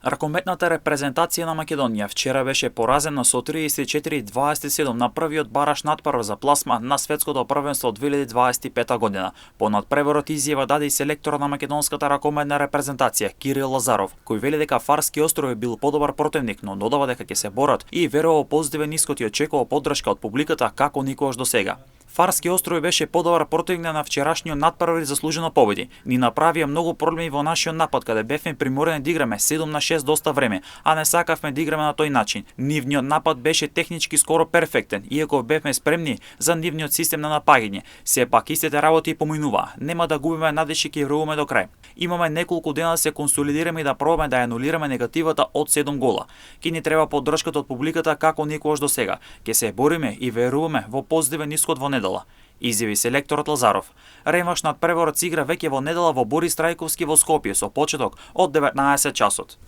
Ракометната репрезентација на Македонија вчера беше поразена со 34-27 на првиот бараш надпрв за пласма на светското првенство 2025 година. По надпреворот изјава даде и селекторот на македонската ракометна репрезентација Кирил Лазаров, кој вели дека Фарски острови бил подобар противник, но додава дека ќе се борат и верува позитивен исход и очекува поддршка од публиката како никогаш досега. Фарски острови беше подобар противник на вчерашниот надпрв и заслужено победи. Ни направија многу проблеми во нашиот напад, каде бевме приморени да играме 7-6 доста време, а не сакавме да играме на тој начин. Нивниот напад беше технички скоро перфектен, иако бевме спремни за нивниот систем на напаѓање. Сепак истите работи поминуваа. Нема да губиме надеж и ќе веруваме до крај. Имаме неколку дена да се консолидираме и да пробаме да ја анулираме негативата од 7 гола. Ке ни треба поддршката од публиката како никогаш досега. Ке се бориме и веруваме во позитивен исход во недела, изјави селекторот Лазаров. Ремаш надпреворот се игра веќе во недела во Борис Трајковски во Скопје со почеток од 19 часот.